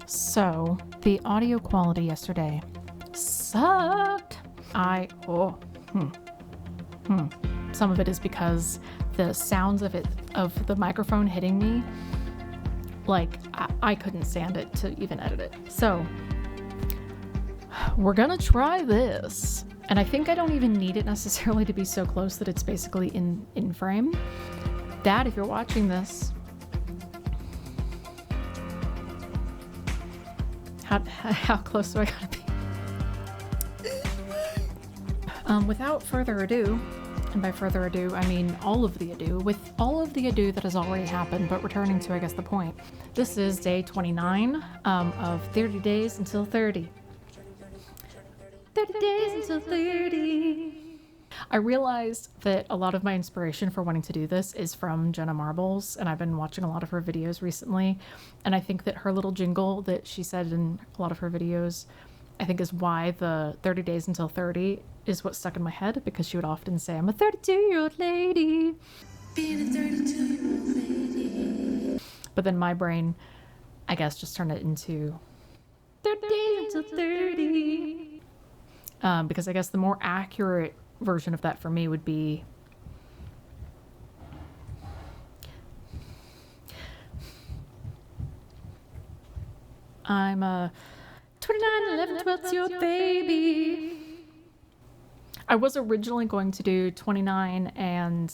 So, the audio quality yesterday sucked. Some of it is because the sounds of the microphone hitting me, like, I couldn't stand it to even edit it. So, we're gonna try this. And I think I don't even need it necessarily to be so close that it's basically in frame. Dad, if you're watching this, how close do I gotta be? Without further ado, and by further ado, I mean all of the ado, with all of the ado that has already happened, but returning to, I guess, the point. This is day 29 of 30 days until 30. 30 days until 30. I realized that a lot of my inspiration for wanting to do this is from Jenna Marbles, and I've been watching a lot of her videos recently, and I think that her little jingle that she said in a lot of her videos, I think is why the 30 days until 30 is what stuck in my head, because she would often say, I'm a 32-year-old lady. Being a 32-year-old lady. But then my brain, I guess, just turned it into 30 days until 30. Because I guess the more accurate version of that for me would be I'm a 29, 11, 12 year old baby. I was originally going to do 29 and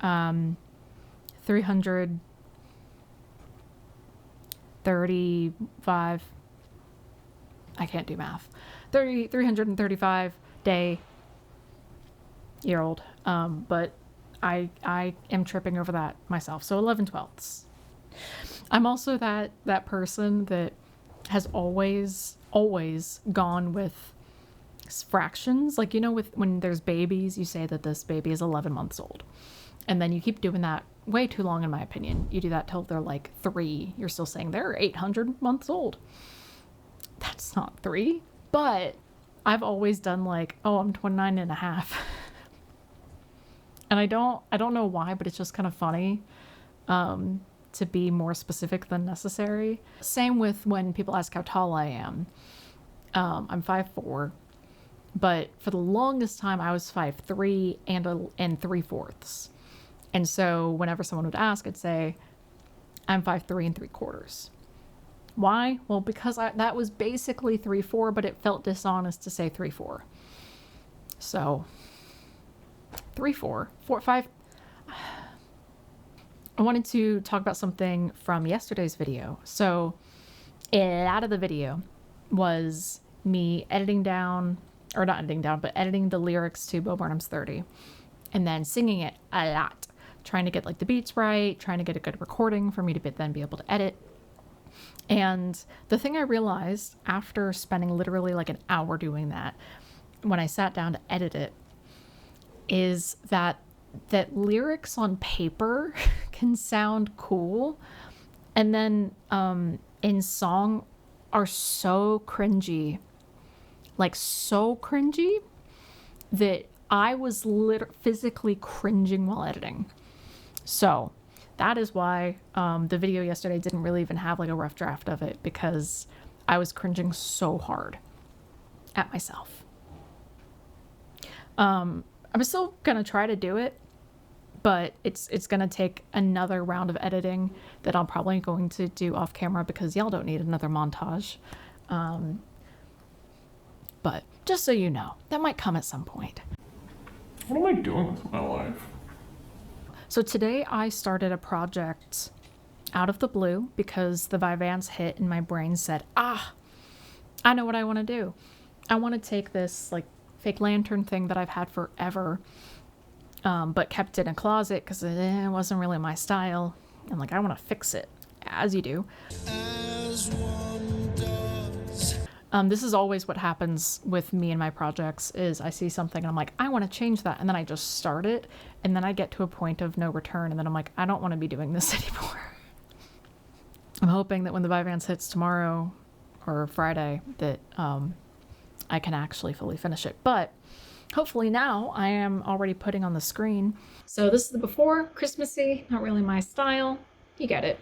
335. I can't do math. 335 day year old. But I am tripping over that myself. So 11/12. I'm also that person that has always gone with fractions. Like, you know, when there's babies, you say that this baby is 11 months old. And then you keep doing that way too long, in my opinion. You do that till they're like 3. You're still saying they're 800 months old. That's not 3. But I've always done like, oh, I'm 29 and a half. And I don't know why, but it's just kind of funny to be more specific than necessary. Same with when people ask how tall I am. I'm 5'4", but for the longest time I was 5'3" and 3/4. And so whenever someone would ask, I'd say I'm 5'3" and 3/4. Why? Well, because that was basically 3'4", but it felt dishonest to say 3'4". So 3'4", 4'5". I wanted to talk about something from yesterday's video. So a lot of the video was me editing the lyrics to Bo Burnham's 30 and then singing it a lot, trying to get like the beats right, trying to get a good recording for me to then be able to edit. And the thing I realized after spending literally like an hour doing that, when I sat down to edit it, is that lyrics on paper can sound cool, and then in song are so cringy, like so cringy that I was physically cringing while editing. So that is why the video yesterday didn't really even have like a rough draft of it, because I was cringing so hard at myself. I'm still gonna try to do it, but it's gonna take another round of editing that I'm probably going to do off camera, because y'all don't need another montage. But just so you know, that might come at some point. What am I doing with my life? So today I started a project out of the blue because the Vyvanse hit and my brain said, I know what I want to do. I want to take this like fake lantern thing that I've had forever, but kept it in a closet because it wasn't really my style. And like, I want to fix it, as you do. As one does. This is always what happens with me and my projects, is I see something and I'm like, I want to change that. And then I just start it. And then I get to a point of no return. And then I'm like, I don't want to be doing this anymore. I'm hoping that when the Vyvanse hits tomorrow or Friday that I can actually fully finish it. But hopefully now I am already putting on the screen. So this is the before, Christmassy, not really my style. You get it.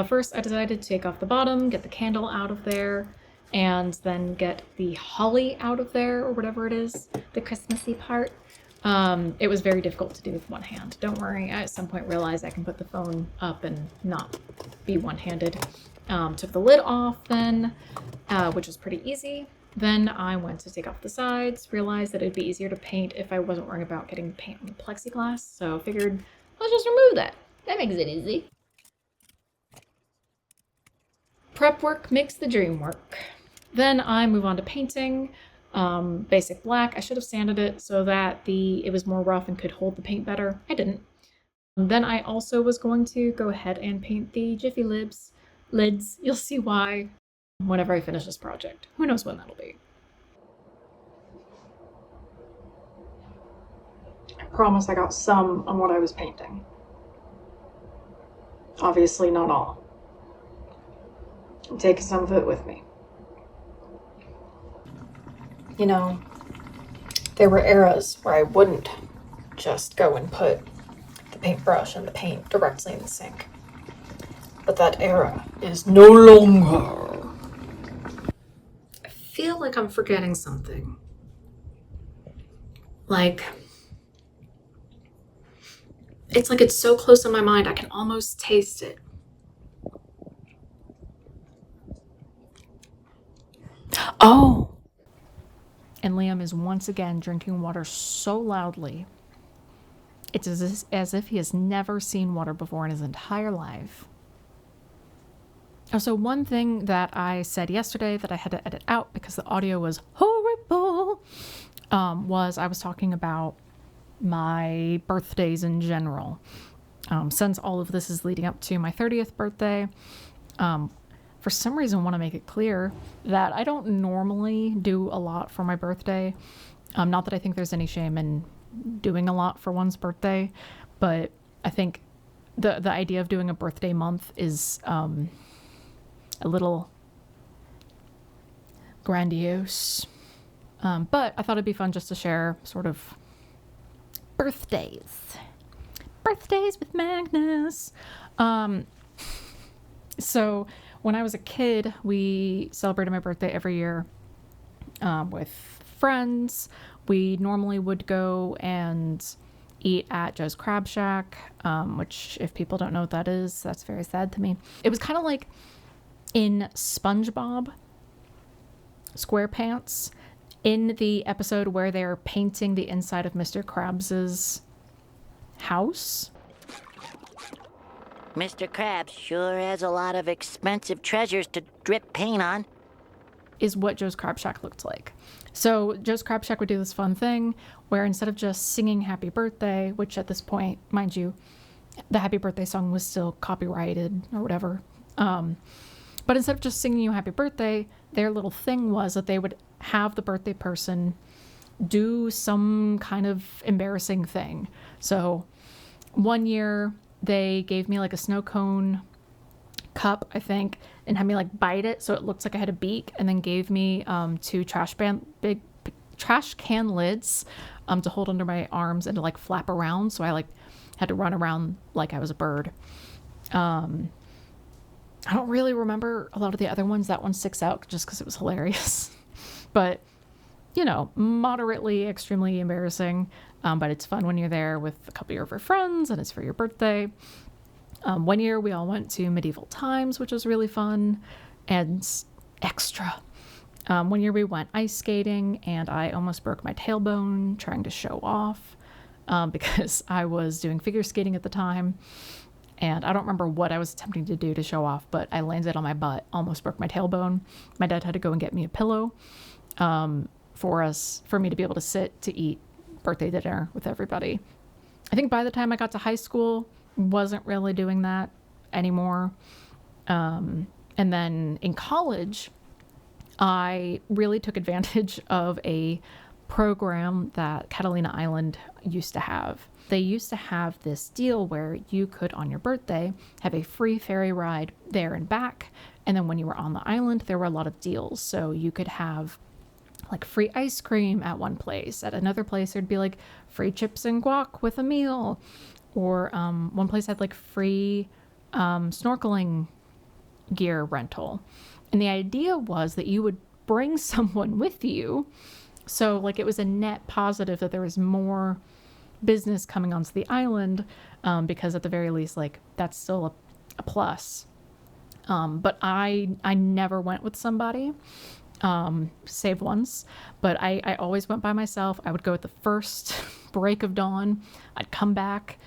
First, I decided to take off the bottom, get the candle out of there, and then get the holly out of there, or whatever it is, the Christmassy part. It was very difficult to do with one hand. Don't worry, I at some point realized I can put the phone up and not be one-handed. Took the lid off then, which was pretty easy. Then I went to take off the sides, realized that it'd be easier to paint if I wasn't worrying about getting paint on the plexiglass, so figured let's just remove that. That makes it easy. Prep work makes the dream work. Then I move on to painting. Basic black. I should have sanded it so that it was more rough and could hold the paint better. I didn't. Then I also was going to go ahead and paint the Jiffy lids. You'll see why whenever I finish this project. Who knows when that'll be. I promise I got some on what I was painting. Obviously not all. I'm taking some of it with me. You know, there were eras where I wouldn't just go and put the paintbrush and the paint directly in the sink. But that era is no longer. I feel like I'm forgetting something. It's like it's so close in my mind, I can almost taste it. Oh! And Liam is once again drinking water so loudly. It's as if he has never seen water before in his entire life. Oh, so one thing that I said yesterday that I had to edit out because the audio was horrible was I was talking about my birthdays in general. Since all of this is leading up to my 30th birthday, for some reason want to make it clear that I don't normally do a lot for my birthday. Not that I think there's any shame in doing a lot for one's birthday, but I think the idea of doing a birthday month is a little grandiose. But I thought it'd be fun just to share sort of birthdays with Magnus. So when I was a kid, we celebrated my birthday every year with friends. We normally would go and eat at Joe's Crab Shack, which if people don't know what that is, that's very sad to me. It was kind of like in SpongeBob SquarePants, in the episode where they're painting the inside of Mr. Krabs's house. Mr. Krabs sure has a lot of expensive treasures to drip paint on. Is what Joe's Crab Shack looked like. So Joe's Crab Shack would do this fun thing where instead of just singing happy birthday, which at this point, mind you, the happy birthday song was still copyrighted or whatever. But instead of just singing you happy birthday, their little thing was that they would have the birthday person do some kind of embarrassing thing. So one year they gave me like a snow cone cup, I think, and had me like bite it so it looked like I had a beak, and then gave me two big trash can lids to hold under my arms and to like flap around. So I like had to run around like I was a bird. I don't really remember a lot of the other ones. That one sticks out just because it was hilarious. But, you know, moderately, extremely embarrassing. But it's fun when you're there with a couple of your friends and it's for your birthday. One year we all went to medieval times, which was really fun and extra. One year we went ice skating and I almost broke my tailbone trying to show off because I was doing figure skating at the time. And I don't remember what I was attempting to do to show off, but I landed on my butt, almost broke my tailbone. My dad had to go and get me a pillow for me to be able to sit to eat birthday dinner with everybody. I think by the time I got to high school, wasn't really doing that anymore. And then in college, I really took advantage of a program that Catalina Island used to have. They used to have this deal where you could, on your birthday, have a free ferry ride there and back. And then when you were on the island, there were a lot of deals. So you could have like free ice cream at one place. At another place, there'd be like free chips and guac with a meal. Or one place had like free snorkeling gear rental. And the idea was that you would bring someone with you. So like it was a net positive that there was more business coming onto the island, because at the very least, like that's still a plus. But I never went with somebody, save once, but I always went by myself. I would go at the first break of dawn. I'd come back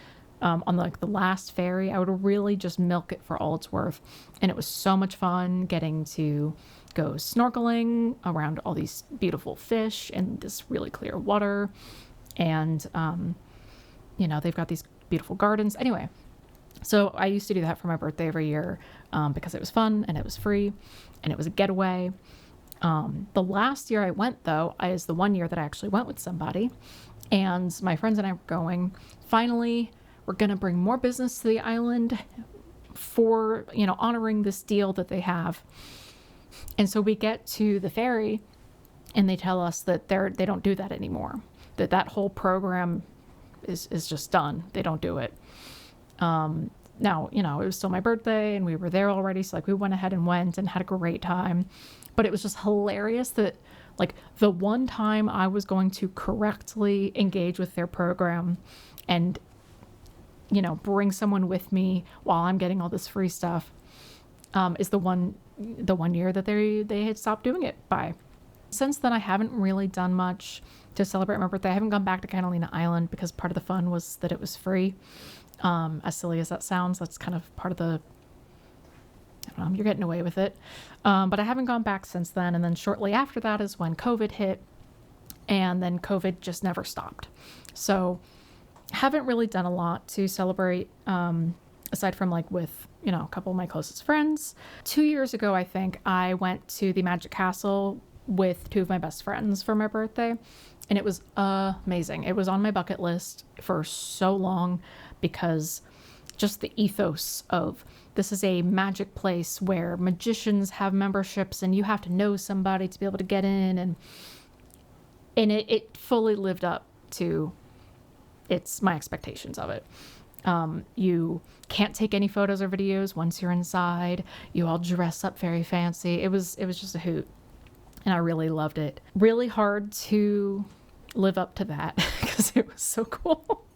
on like the last ferry. I would really just milk it for all it's worth. And it was so much fun getting to go snorkeling around all these beautiful fish and this really clear water. And, you know, they've got these beautiful gardens. Anyway, so I used to do that for my birthday every year, because it was fun and it was free and it was a getaway. The last year I went, though, is the one year that I actually went with somebody. And my friends and I were going. Finally, we're going to bring more business to the island for, you know, honoring this deal that they have. And so we get to the ferry and they tell us that they don't do that anymore. That whole program is just done. They don't do it. Now, you know, it was still my birthday and we were there already. So like we went ahead and went and had a great time. But it was just hilarious that like the one time I was going to correctly engage with their program and, you know, bring someone with me while I'm getting all this free stuff, is the one year that they had stopped doing it by. Since then, I haven't really done much to celebrate my birthday. I haven't gone back to Catalina Island because part of the fun was that it was free. As silly as that sounds, that's kind of part of the, I don't know, you're getting away with it. But I haven't gone back since then. And then shortly after that is when COVID hit, and then COVID just never stopped. So haven't really done a lot to celebrate, aside from like with, you know, a couple of my closest friends. 2 years ago, I think I went to the Magic Castle with two of my best friends for my birthday. And it was amazing. It was on my bucket list for so long because just the ethos of this is a magic place where magicians have memberships and you have to know somebody to be able to get in. And it fully lived up to my expectations of it. You can't take any photos or videos once you're inside. You all dress up very fancy. It was just a hoot. And I really loved it. Really hard to live up to that because it was so cool.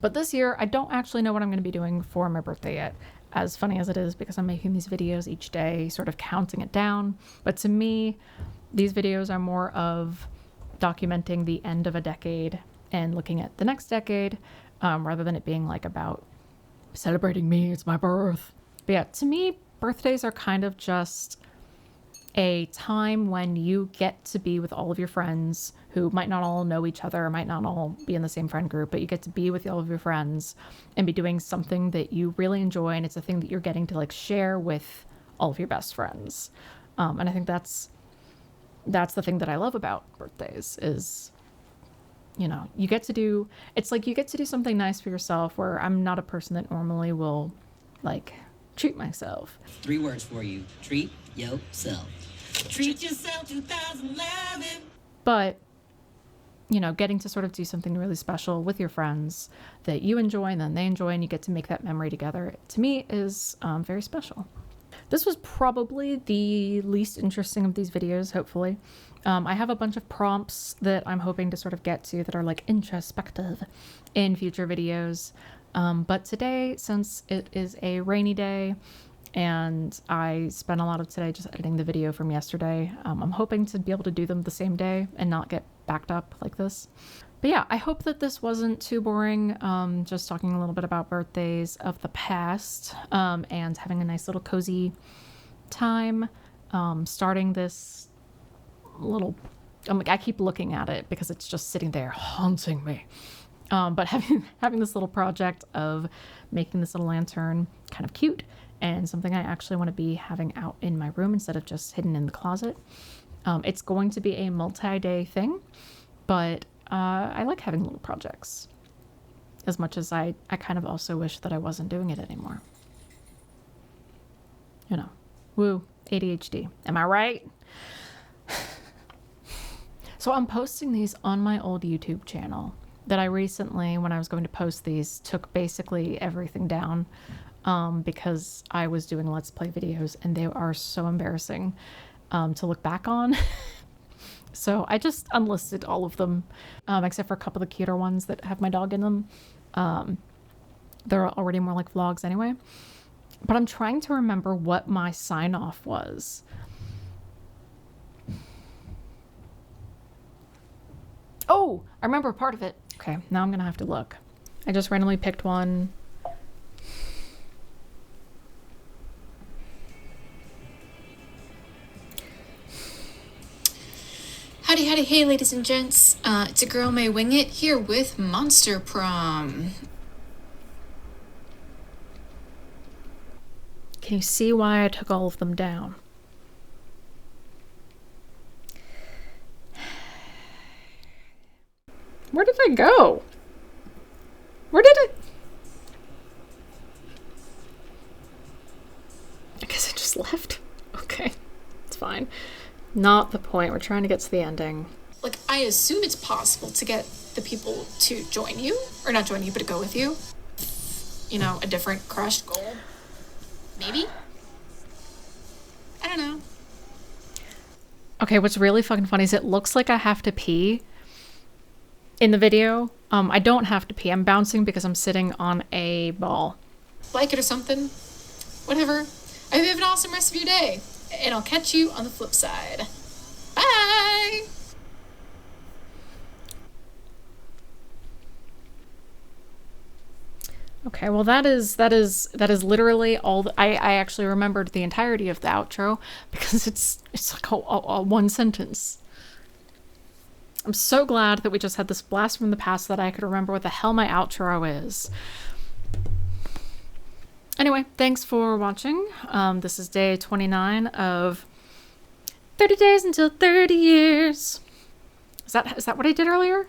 But this year, I don't actually know what I'm going to be doing for my birthday yet. As funny as it is, because I'm making these videos each day, sort of counting it down. But to me, these videos are more of documenting the end of a decade and looking at the next decade, rather than it being like about celebrating me, it's my birth. But yeah, to me, birthdays are kind of just a time when you get to be with all of your friends who might not all know each other, might not all be in the same friend group, but you get to be with all of your friends and be doing something that you really enjoy. And it's a thing that you're getting to like share with all of your best friends. And I think that's the thing that I love about birthdays is, you know, you get to do something nice for yourself, where I'm not a person that normally will like treat myself. 3 words for you. Treat yourself. Treat yourself 2011. But, you know, getting to sort of do something really special with your friends that you enjoy and then they enjoy and you get to make that memory together, to me is very special. This was probably the least interesting of these videos, hopefully. I have a bunch of prompts that I'm hoping to sort of get to that are like introspective in future videos. But today, since it is a rainy day and I spent a lot of today just editing the video from yesterday, I'm hoping to be able to do them the same day and not get backed up like this. But yeah, I hope that this wasn't too boring, just talking a little bit about birthdays of the past, and having a nice little cozy time, starting this little, I keep looking at it because it's just sitting there haunting me. But having this little project of making this little lantern kind of cute and something I actually want to be having out in my room instead of just hidden in the closet. It's going to be a multi-day thing, but I like having little projects as much as I kind of also wish that I wasn't doing it anymore. You know, woo, ADHD. Am I right? So I'm posting these on my old YouTube channel that I recently, when I was going to post these, took basically everything down. because I was doing Let's Play videos and they are so embarrassing to look back on. So I just unlisted all of them, except for a couple of the cuter ones that have my dog in them. They're already more like vlogs anyway. But I'm trying to remember what my sign off was. Oh, I remember part of it. Okay, now I'm gonna have to look. I just randomly picked one. Howdy, howdy, hey, ladies and gents. It's a girl May Wing It here with Monster Prom. Can you see why I took all of them down? Where did I go? Where did it? I guess I just left. Okay, it's fine. Not the point. We're trying to get to the ending. Like, I assume it's possible to get the people to join you, or not join you, but to go with you. You know, a different crushed goal. Maybe? I don't know. Okay, what's really fucking funny is it looks like I have to pee in the video. I don't have to pee. I'm bouncing because I'm sitting on a ball. Like it or something. Whatever. I hope you have an awesome rest of your day. And I'll catch you on the flip side. Bye! Okay, well that is literally all. I actually remembered the entirety of the outro because it's like a one sentence. I'm so glad that we just had this blast from the past that I could remember what the hell my outro is. Anyway, thanks for watching. This is day 29 of 30 days until 30 years. Is that what I did earlier?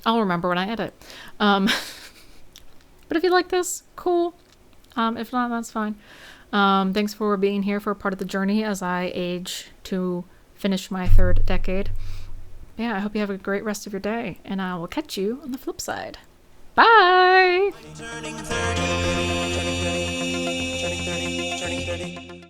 I'll remember when I edit. But if you like this, cool. If not, that's fine. Thanks for being here for part of the journey as I age to finish my 3rd decade. Yeah, I hope you have a great rest of your day, and I will catch you on the flip side. Bye! Turning 30.